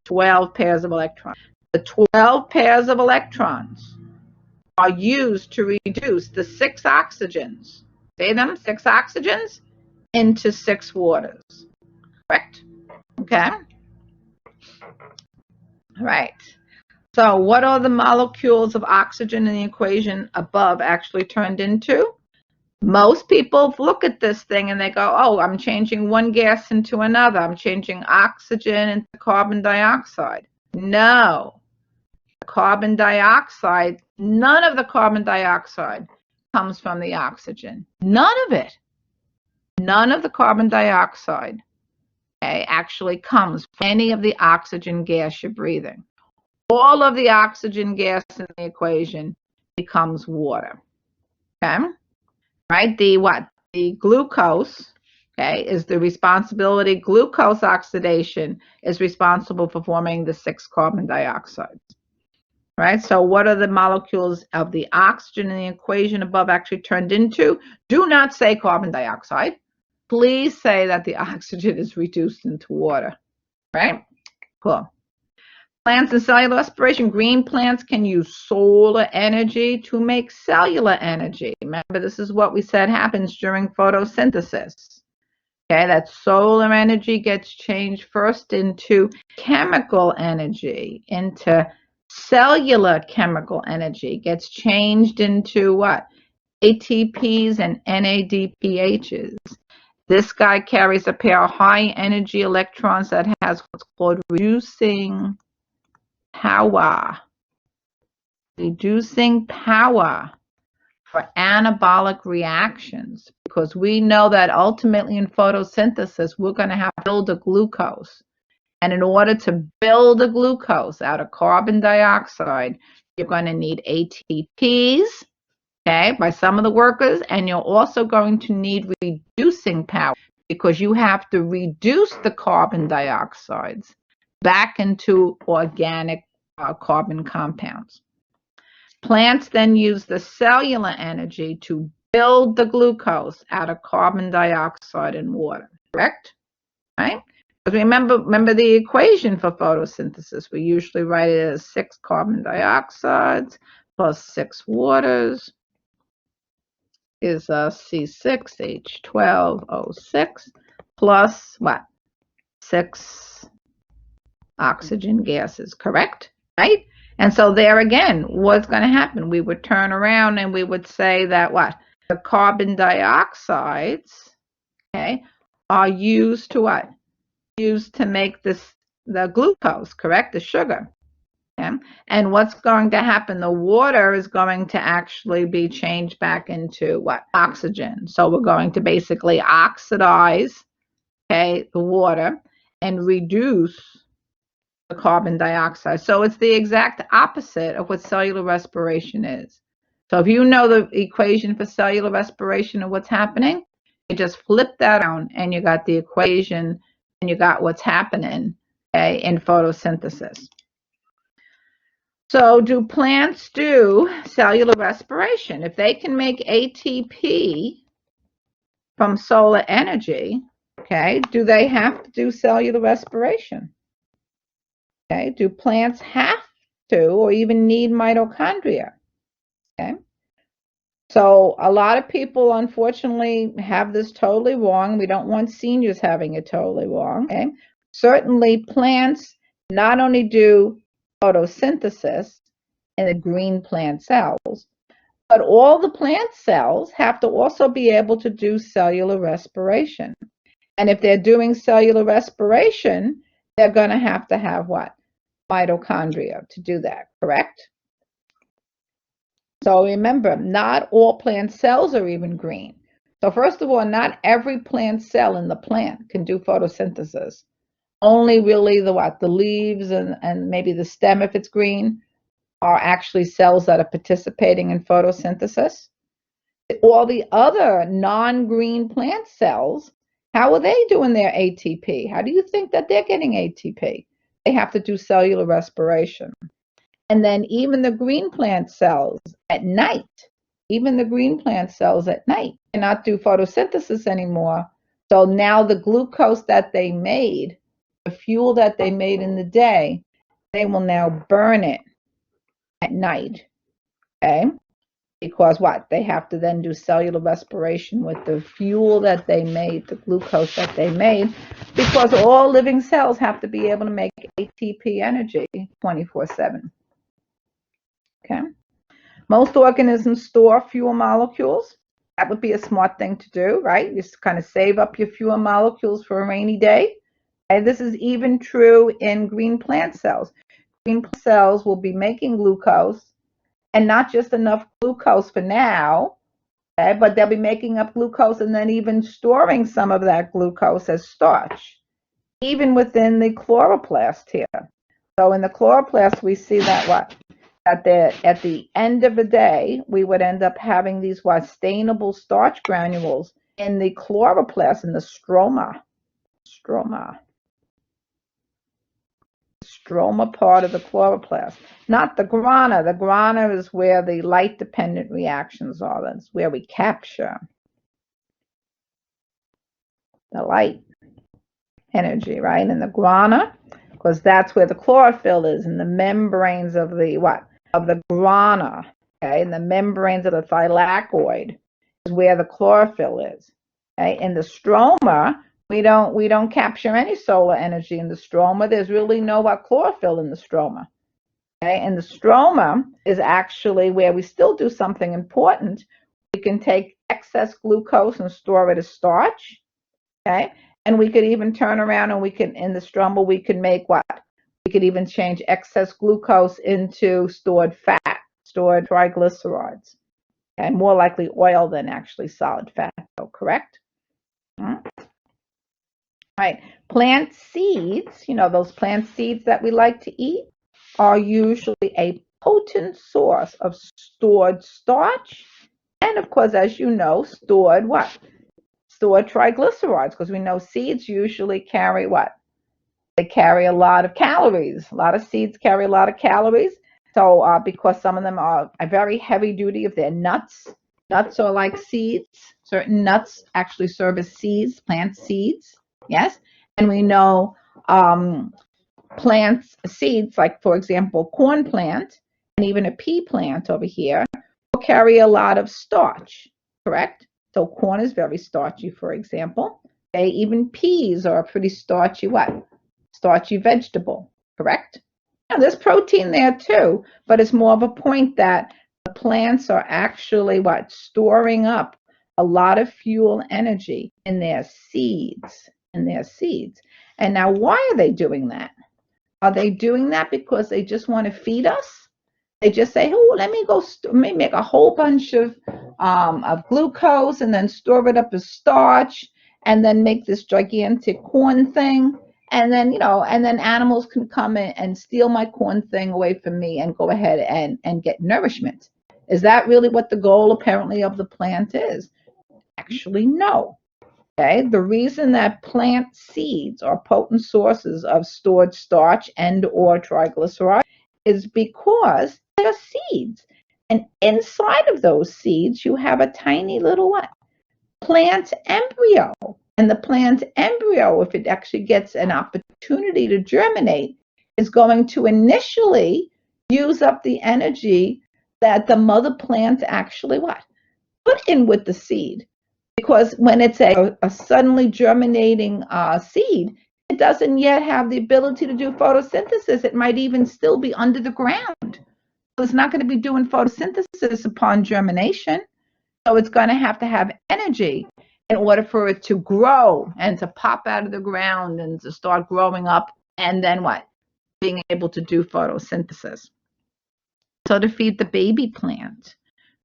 12 pairs of electrons. The 12 pairs of electrons are used to reduce the 6 oxygens, say them, 6 oxygens, into 6 waters. Correct? Okay? All right. So what are the molecules of oxygen in the equation above actually turned into? Most people look at this thing and they go, oh, I'm changing one gas into another. I'm changing oxygen into carbon dioxide. No. Carbon dioxide, none of the carbon dioxide comes from the oxygen. None of it. None of the carbon dioxide, okay, actually comes from any of the oxygen gas you're breathing. All of the oxygen gas in the equation becomes water. Okay? Right? The glucose, okay, is the responsibility. Glucose oxidation is responsible for forming the 6 carbon dioxides. Right? So what are the molecules of the oxygen in the equation above actually turned into? Do not say carbon dioxide. Please say that the oxygen is reduced into water. Right? Cool. Plants and cellular respiration. Green plants can use solar energy to make cellular energy. Remember, this is what we said happens during photosynthesis. Okay, that solar energy gets changed first into chemical energy, into cellular chemical energy, gets changed into what? ATPs and NADPHs. This guy carries a pair of high energy electrons that has what's called reducing power. Reducing power for anabolic reactions, because we know that ultimately in photosynthesis we're going to have to build a glucose. And in order to build a glucose out of carbon dioxide, you're going to need ATPs, okay, by some of the workers, and you're also going to need reducing power because you have to reduce the carbon dioxides back into organic carbon compounds. Plants then use the cellular energy to build the glucose out of carbon dioxide and water, correct? Right? Because remember the equation for photosynthesis. We usually write it as 6 carbon dioxides plus 6 waters is C6H12O6 plus what? 6 oxygen gases, correct? Right? And so there again, what's going to happen? We would turn around and we would say that what? The carbon dioxides, okay, are used to what? Used to make the glucose, correct? The sugar. Okay? And what's going to happen? The water is going to actually be changed back into what? Oxygen. So we're going to basically oxidize, okay, the water and reduce the carbon dioxide. So it's the exact opposite of what cellular respiration is. So if you know the equation for cellular respiration and what's happening, you just flip that around and you got the equation and you got what's happening, okay, in photosynthesis. So do plants do cellular respiration? If they can make ATP from solar energy, Okay, do they have to do cellular respiration? Okay, do plants have to or even need mitochondria? Okay, so a lot of people unfortunately have this totally wrong. We don't want seniors having it totally wrong. Okay, certainly plants not only do photosynthesis in the green plant cells, but all the plant cells have to also be able to do cellular respiration. And if they're doing cellular respiration, they're going to have what? Mitochondria to do that, correct? So remember, not all plant cells are even green. So first of all, not every plant cell in the plant can do photosynthesis. Only really the what? The leaves and maybe the stem, if it's green, are actually cells that are participating in photosynthesis. All the other non-green plant cells, how are they doing their ATP? How do you think that they're getting ATP? They have to do cellular respiration. And then even the green plant cells at night, even the green plant cells at night cannot do photosynthesis anymore. So now the glucose that they made, the fuel that they made in the day, they will now burn it at night. Okay? Because what? They have to then do cellular respiration with the fuel that they made, the glucose that they made, because all living cells have to be able to make ATP energy 24/7. Okay? Most organisms store fuel molecules. That would be a smart thing to do, right? Just kind of save up your fuel molecules for a rainy day. And this is even true in green plant cells. Green plant cells will be making glucose, and not just enough glucose for now, okay, but they'll be making up glucose and then even storing some of that glucose as starch, even within the chloroplast here. So in the chloroplast, we see that what? At the end of the day, we would end up having these what? Stainable starch granules in the chloroplast, in the stroma part of the chloroplast, not the grana. The grana is where the light-dependent reactions are. That's where we capture the light energy, right? In the grana, because that's where the chlorophyll is, in the membranes of the what? Of the grana, okay? In the membranes of the thylakoid is where the chlorophyll is. Okay? In the stroma, we don't capture any solar energy in the stroma. There's really no chlorophyll in the stroma. Okay? And the stroma is actually where we still do something important. We can take excess glucose and store it as starch. Okay? And we could even turn around and we can, in the stroma, we can make what? We could even change excess glucose into stored fat, stored triglycerides. And more likely oil than actually solid fat, though, correct? Right. Plant seeds, those plant seeds that we like to eat, are usually a potent source of stored starch. And of course, as you know, stored what? Stored triglycerides, because we know seeds usually carry what? They carry a lot of calories. A lot of seeds carry a lot of calories. So because some of them are very heavy duty, if they're nuts, nuts are like seeds. Certain nuts actually serve as seeds, plant seeds. Yes, and we know plants, seeds, like for example, corn plant and even a pea plant over here will carry a lot of starch, correct? So corn is very starchy, for example. Okay, even peas are a pretty starchy what? Starchy vegetable, correct? Now there's protein there too, but it's more of a point that the plants are actually what? Storing up a lot of fuel energy in their seeds. And now why are they doing that? Are they doing that because they just want to feed us? They just say, oh, let me make a whole bunch of glucose and then store it up as starch and then make this gigantic corn thing. And then, and then animals can come in and steal my corn thing away from me and go ahead and get nourishment. Is that really what the goal apparently of the plant is? Actually, no. Okay, the reason that plant seeds are potent sources of stored starch and or triglycerides is because they're seeds. And inside of those seeds, you have a tiny little what? Plant embryo. And the plant embryo, if it actually gets an opportunity to germinate, is going to initially use up the energy that the mother plant actually what? Put in with the seed. Because when it's a suddenly germinating seed, it doesn't yet have the ability to do photosynthesis. It might even still be under the ground. So it's not going to be doing photosynthesis upon germination. So it's going to have energy in order for it to grow and to pop out of the ground and to start growing up, and then what? Being able to do photosynthesis. So to feed the baby plant,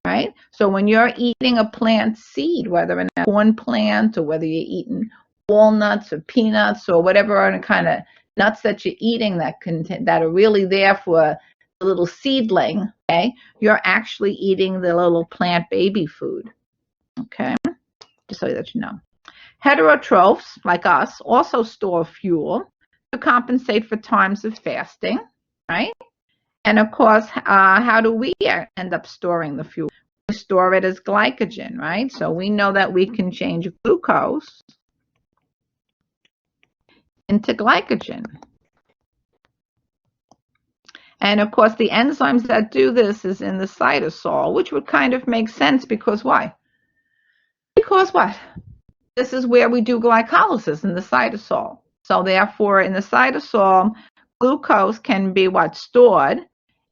right? So when you're eating a plant seed, whether in a corn plant or whether you're eating walnuts or peanuts or whatever kind of nuts that you're eating that are really there for the little seedling, okay, you're actually eating the little plant baby food, okay, just so that you know. Heterotrophs, like us, also store fuel to compensate for times of fasting, right? And of course, how do we end up storing the fuel? We store it as glycogen, right? So we know that we can change glucose into glycogen. And of course, the enzymes that do this is in the cytosol, which would kind of make sense because why? Because what? This is where we do glycolysis, in the cytosol. So therefore, in the cytosol, glucose can be what? Stored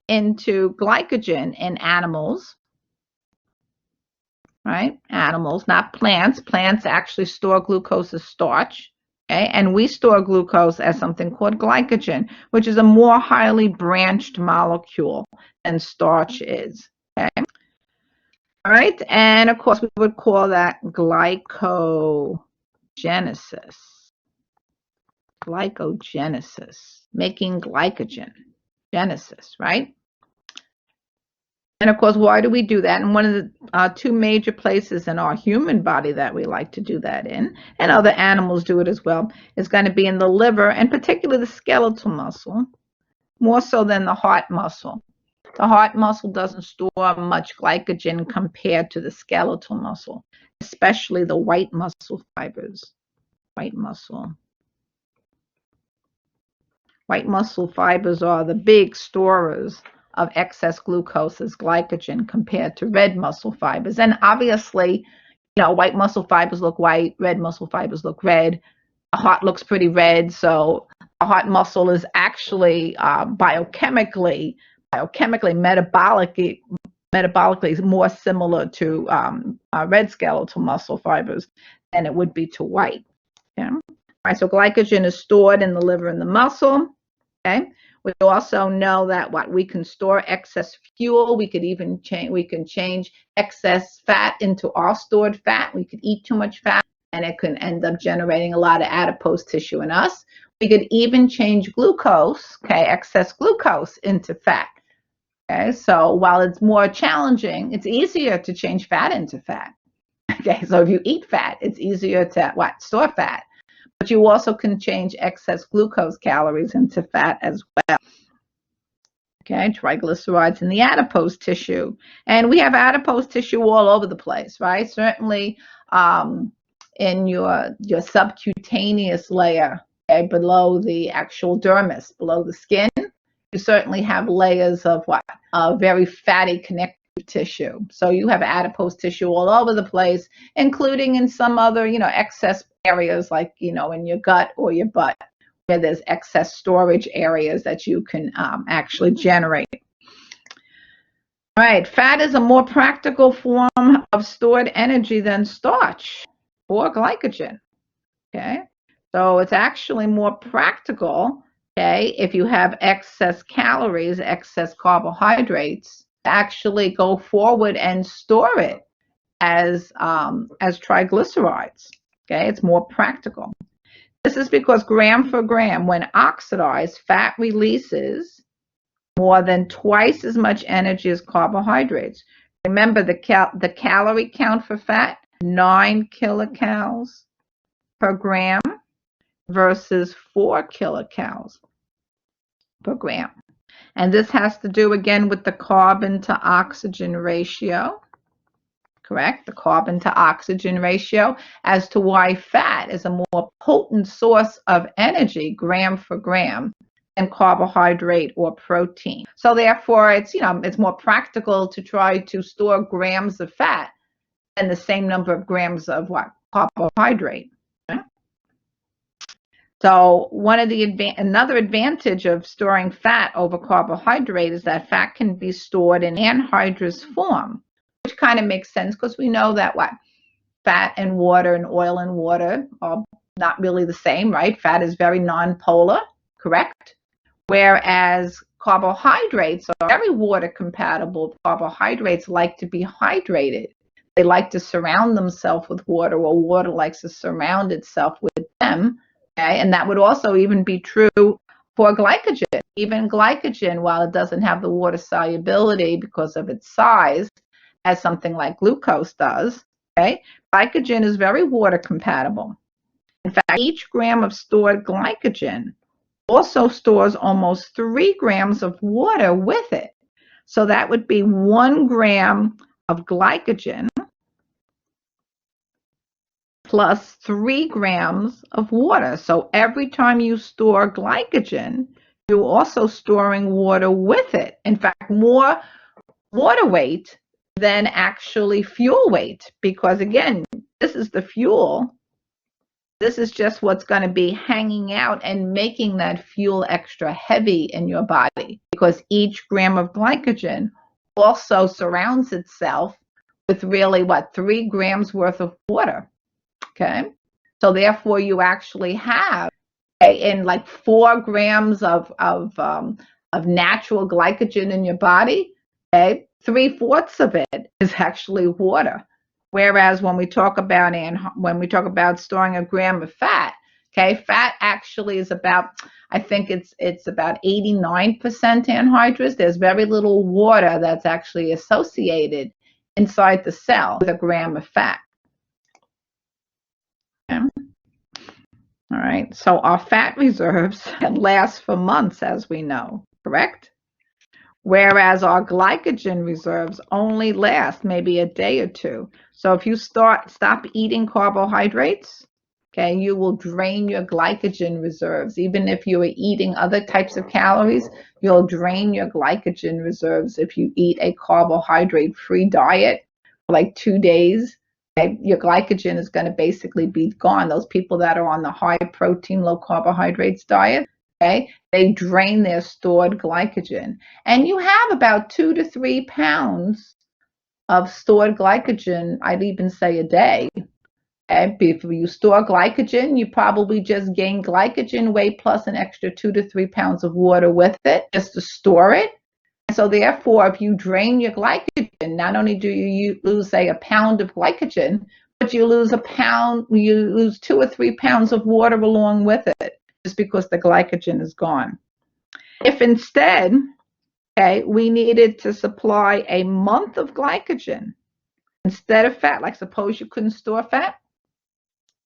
into glycogen in animals, right? Animals, not plants. Plants actually store glucose as starch. Okay, and we store glucose as something called glycogen, which is a more highly branched molecule than starch is. Okay, all right, and of course we would call that glycogenesis. Glycogenesis, making glycogen, genesis, right? And of course, why do we do that? And one of the two major places in our human body that we like to do that in, and other animals do it as well, is going to be in the liver, and particularly the skeletal muscle, more so than the heart muscle. The heart muscle doesn't store much glycogen compared to the skeletal muscle, especially the white muscle fibers. White muscle. White muscle fibers are the big storers of excess glucose as glycogen compared to red muscle fibers. And obviously, white muscle fibers look white, red muscle fibers look red. A heart looks pretty red, so a heart muscle is actually metabolically more similar to red skeletal muscle fibers than it would be to white. Yeah. All right, so glycogen is stored in the liver and the muscle. Okay. We also know that we can store excess fuel. We could even change excess fat into our stored fat. We could eat too much fat and it can end up generating a lot of adipose tissue in us. We could even change glucose, okay, excess glucose into fat. Okay, so while it's more challenging, it's easier to change fat into fat. Okay, so if you eat fat, it's easier to store fat. But you also can change excess glucose calories into fat as well. Okay, triglycerides in the adipose tissue. And we have adipose tissue all over the place, right? Certainly in your subcutaneous layer, okay, below the actual dermis, below the skin, you certainly have layers of very fatty connective tissue. So you have adipose tissue all over the place, including in some other, excess areas like, in your gut or your butt, where there's excess storage areas that you can actually generate. All right, fat is a more practical form of stored energy than starch or glycogen. Okay, so it's actually more practical, okay, if you have excess calories, excess carbohydrates, to actually go forward and store it as triglycerides. Okay, it's more practical. This is because gram for gram, when oxidized, fat releases more than twice as much energy as carbohydrates. Remember the calorie count for fat, 9 kilocalories per gram versus 4 kilocalories per gram. And this has to do again with the carbon to oxygen ratio. correct? The carbon to oxygen ratio, as to why fat is a more potent source of energy, gram for gram, than carbohydrate or protein. So therefore, it's more practical to try to store grams of fat than the same number of grams of what? Carbohydrate. Okay? So another advantage of storing fat over carbohydrate is that fat can be stored in anhydrous form, which kind of makes sense because we know that fat and water and oil and water are not really the same, right? Fat is very nonpolar, correct? Whereas carbohydrates are very water compatible. Carbohydrates like to be hydrated. They like to surround themselves with water, or water likes to surround itself with them. Okay? And that would also even be true for glycogen. Even glycogen, while it doesn't have the water solubility because of its size, as something like glucose does, okay? Glycogen is very water compatible. In fact, each gram of stored glycogen also stores almost 3 grams of water with it. So that would be 1 gram of glycogen plus 3 grams of water. So every time you store glycogen, you're also storing water with it. In fact, more water weight than actually fuel weight, because again, this is the fuel. This is just what's going to be hanging out and making that fuel extra heavy in your body, because each gram of glycogen also surrounds itself with really 3 grams worth of water. Okay, so therefore you actually have in 4 grams of natural glycogen in your body. Okay, 3/4 of it is actually water. Whereas when we talk about storing a gram of fat, okay, fat actually is about, I think it's about 89% anhydrous. There's very little water that's actually associated inside the cell with a gram of fat. Okay. All right, so our fat reserves can last for months, as we know, correct? Whereas our glycogen reserves only last maybe a day or two. So if you stop eating carbohydrates, okay, you will drain your glycogen reserves. Even if you are eating other types of calories, you'll drain your glycogen reserves if you eat a carbohydrate-free diet for like 2 days. Okay, your glycogen is going to basically be gone. Those people that are on the high protein, low carbohydrates diet, okay, they drain their stored glycogen. And you have about 2 to 3 pounds of stored glycogen, I'd even say a day. Okay? If you store glycogen, you probably just gain glycogen weight plus an extra 2 to 3 pounds of water with it just to store it. So therefore, if you drain your glycogen, not only do you lose, say, a pound of glycogen, but you lose 2 or 3 pounds of water along with it, just because the glycogen is gone. If instead, okay, we needed to supply a month of glycogen instead of fat, like suppose you couldn't store fat,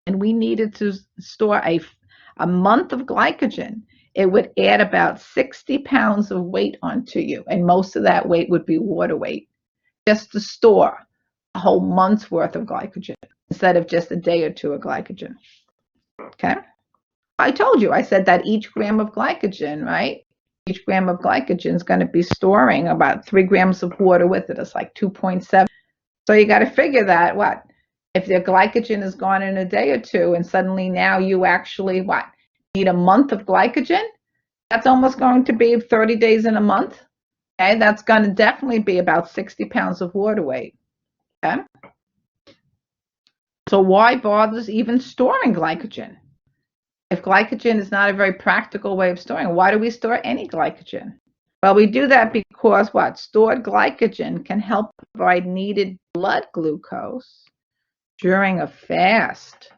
and we needed to store a month of glycogen, it would add about 60 pounds of weight onto you, and most of that weight would be water weight, just to store a whole month's worth of glycogen instead of just a day or two of glycogen. Okay, I told you, I said that each gram of glycogen, right? Each gram of glycogen is going to be storing about 3 grams of water with it. It's like 2.7. So you got to figure that if their glycogen is gone in a day or two, and suddenly now you actually need a month of glycogen, that's almost going to be 30 days in a month. Okay, that's going to definitely be about 60 pounds of water weight. Okay, so why bother even storing glycogen? If glycogen is not a very practical way of storing, why do we store any glycogen? Well, we do that because stored glycogen can help provide needed blood glucose during a fast.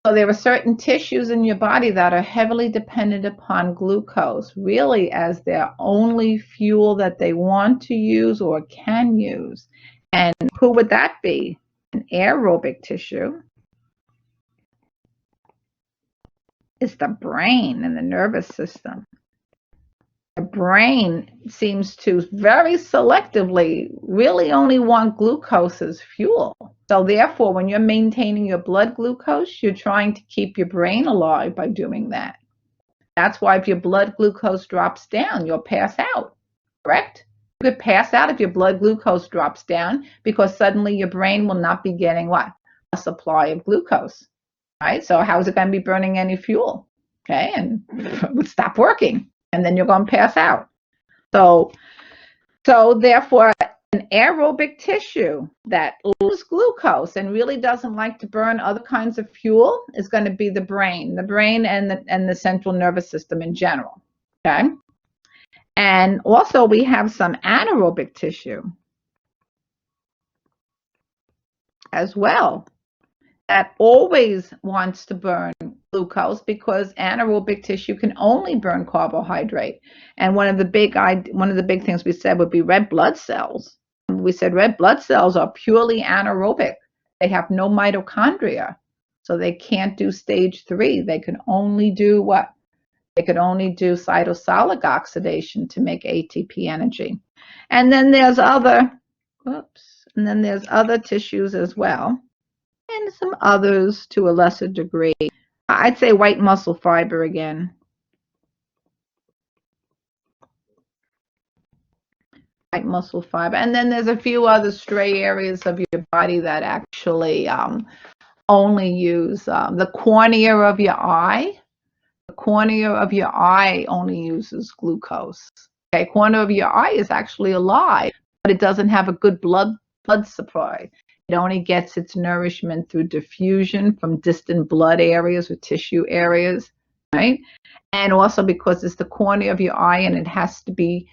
So there are certain tissues in your body that are heavily dependent upon glucose, really as their only fuel that they want to use or can use. And who would that be? An aerobic tissue. It's the brain and the nervous system. The brain seems to very selectively really only want glucose as fuel. So therefore, when you're maintaining your blood glucose, you're trying to keep your brain alive by doing that. That's why if your blood glucose drops down, you'll pass out, correct? You could pass out if your blood glucose drops down because suddenly your brain will not be getting what? A supply of glucose, right? So how is it going to be burning any fuel? Okay, and it would stop working, and then you're going to pass out. So therefore, an aerobic tissue that loses glucose and really doesn't like to burn other kinds of fuel is going to be the brain and the central nervous system in general. Okay. And also we have some anaerobic tissue as well that always wants to burn glucose because anaerobic tissue can only burn carbohydrate. And one of the big things we said would be red blood cells. We said red blood cells are purely anaerobic. They have no mitochondria, so they can't do stage 3. They can only do what? They could only do cytosolic oxidation to make ATP energy. And then there's other tissues as well, and some others to a lesser degree. I'd say white muscle fiber again. White muscle fiber. And then there's a few other stray areas of your body that actually only use the cornea of your eye. The cornea of your eye only uses glucose. Okay, cornea of your eye is actually alive, but it doesn't have a good blood supply. It only gets its nourishment through diffusion from distant blood areas or tissue areas, right? And also because it's the cornea of your eye and it has to be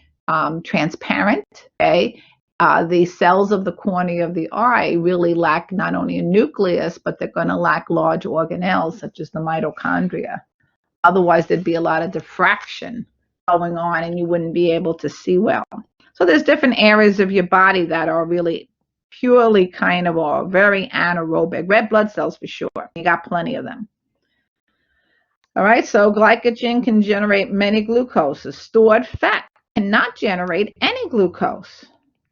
transparent, okay? The cells of the cornea of the eye really lack not only a nucleus, but they're going to lack large organelles such as the mitochondria. Otherwise, there'd be a lot of diffraction going on and you wouldn't be able to see well. So there's different areas of your body that are really purely kind of all very anaerobic. Red blood cells for sure. You got plenty of them. All right, so glycogen can generate many glucoses. Stored fat cannot generate any glucose.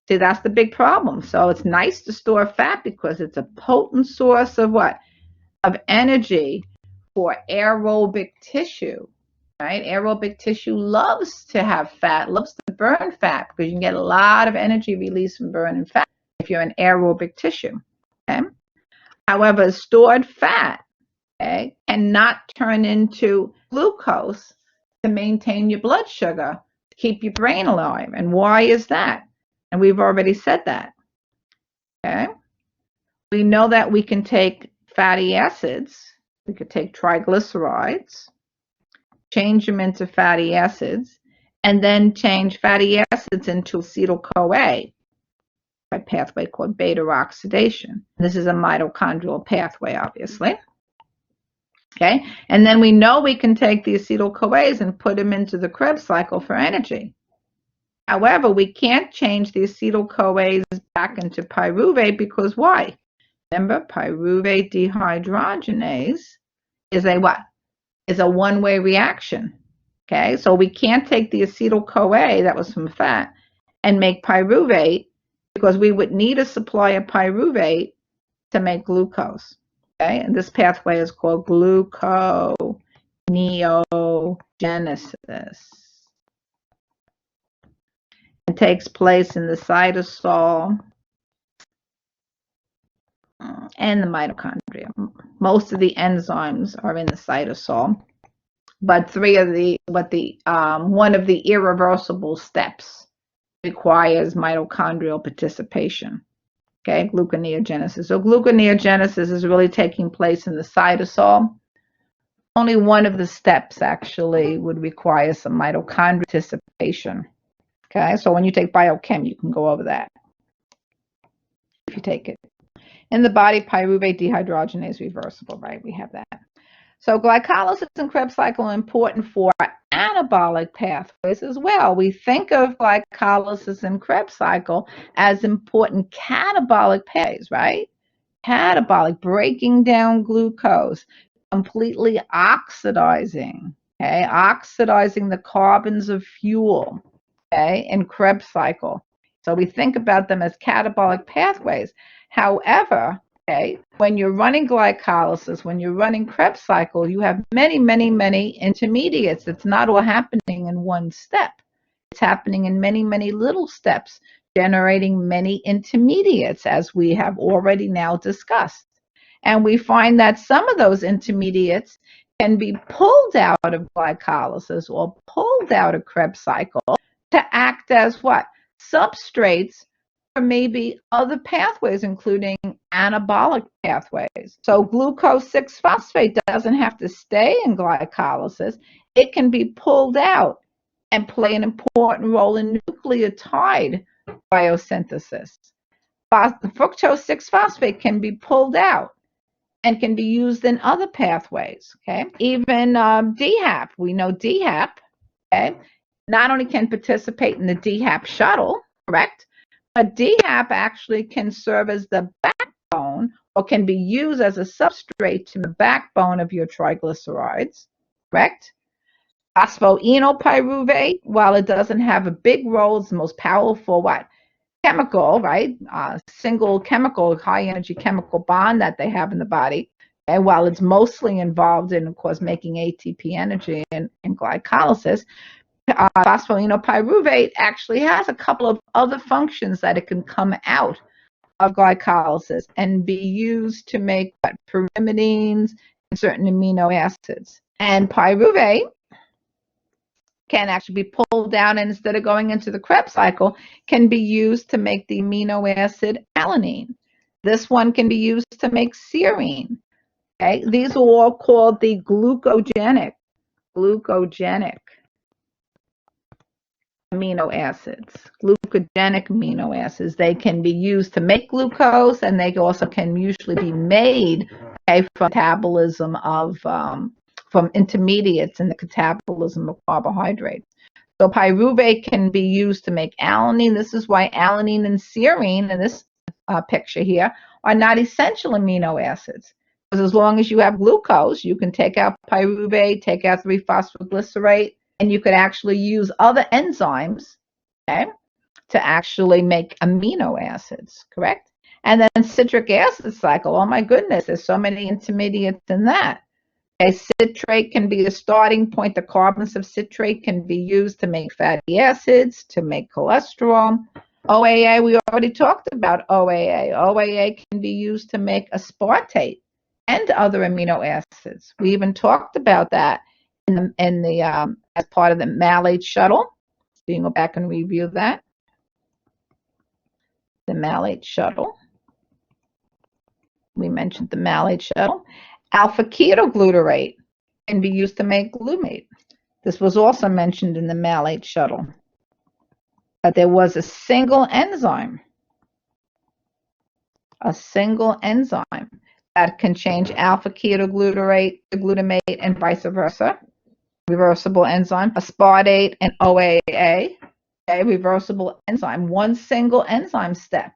See, that's the big problem. So it's nice to store fat because it's a potent source of what? Of energy for aerobic tissue, right? Aerobic tissue loves to have fat, loves to burn fat because you can get a lot of energy released from burning fat if you're an aerobic tissue. Okay? However, stored fat, okay, cannot turn into glucose to maintain your blood sugar, to keep your brain alive. And why is that? And we've already said that. Okay? We know that we can take fatty acids, we could take triglycerides, change them into fatty acids, and then change fatty acids into acetyl-CoA, a pathway called beta oxidation. This is a mitochondrial pathway, obviously. Okay, and then we know we can take the acetyl-CoAs and put them into the Krebs cycle for energy. However, we can't change the acetyl-CoAs back into pyruvate because why? Remember, pyruvate dehydrogenase is a what? Is a one-way reaction. Okay, so we can't take the acetyl-CoA that was from fat and make pyruvate because we would need a supply of pyruvate to make glucose. Okay, and this pathway is called gluconeogenesis. It takes place in the cytosol and the mitochondria. Most of the enzymes are in the cytosol, but one of the irreversible steps requires mitochondrial participation. Okay, gluconeogenesis. So gluconeogenesis is really taking place in the cytosol. Only one of the steps actually would require some mitochondrial participation. Okay, so when you take biochem, you can go over that if you take it. In the body, pyruvate dehydrogenase is reversible, right? We have that. So glycolysis and Krebs cycle are important for anabolic pathways as well. We think of glycolysis and Krebs cycle as important catabolic pathways, right? Catabolic, breaking down glucose, completely oxidizing, okay, oxidizing the carbons of fuel, okay, in Krebs cycle. So we think about them as catabolic pathways. However, okay, when you're running glycolysis, when you're running Krebs cycle, you have many, many, many intermediates. It's not all happening in one step. It's happening in many, many little steps, generating many intermediates, as we have already now discussed. And we find that some of those intermediates can be pulled out of glycolysis or pulled out of Krebs cycle to act as what? Substrates for maybe other pathways, including anabolic pathways. So glucose 6-phosphate doesn't have to stay in glycolysis. It can be pulled out and play an important role in nucleotide biosynthesis. Fructose 6-phosphate can be pulled out and can be used in other pathways, okay? Even DHAP, we know DHAP, okay, not only can participate in the DHAP shuttle, correct, but DHAP actually can serve as the backbone or can be used as a substrate to the backbone of your triglycerides, correct? Phosphoenolpyruvate, while it doesn't have a big role, it's the most powerful what? Chemical, right? Single chemical, high energy chemical bond that they have in the body. And while it's mostly involved in, of course, making ATP energy in glycolysis, phosphoenolpyruvate actually has a couple of other functions that it can come out of glycolysis and be used to make pyrimidines and certain amino acids. And pyruvate can actually be pulled down, and instead of going into the Krebs cycle, can be used to make the amino acid alanine. This one can be used to make serine. Okay, these are all called the glucogenic amino acids. Glucogenic amino acids. They can be used to make glucose, and they also can usually be made from metabolism of from intermediates in the catabolism of carbohydrates. So pyruvate can be used to make alanine. This is why alanine and serine in this picture here are not essential amino acids. Because as long as you have glucose, you can take out pyruvate, take out 3-phosphoglycerate, and you could actually use other enzymes, okay, to actually make amino acids, correct? And then citric acid cycle, oh my goodness, there's so many intermediates in that. Okay, citrate can be a starting point. The carbons of citrate can be used to make fatty acids, to make cholesterol. OAA, we already talked about OAA. OAA can be used to make aspartate and other amino acids. We even talked about that in the as part of the malate shuttle. So you can go back and review that. The malate shuttle. We mentioned the malate shuttle. Alpha-ketoglutarate can be used to make glutamate. This was also mentioned in the malate shuttle. But there was a single enzyme that can change alpha-ketoglutarate to glutamate and vice versa. Reversible enzyme, aspartate and OAA, a reversible enzyme. One single enzyme step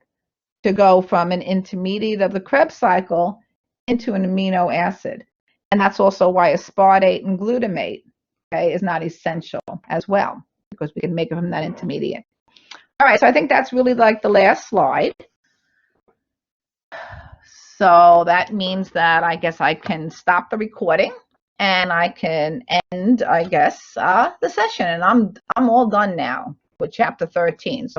to go from an intermediate of the Krebs cycle into an amino acid. And that's also why aspartate and glutamate, okay, is not essential as well, because we can make it from that intermediate. All right, so I think that's really like the last slide. So that means that I guess I can stop the recording and I can end, I guess, the session. And I'm all done now with chapter 13. So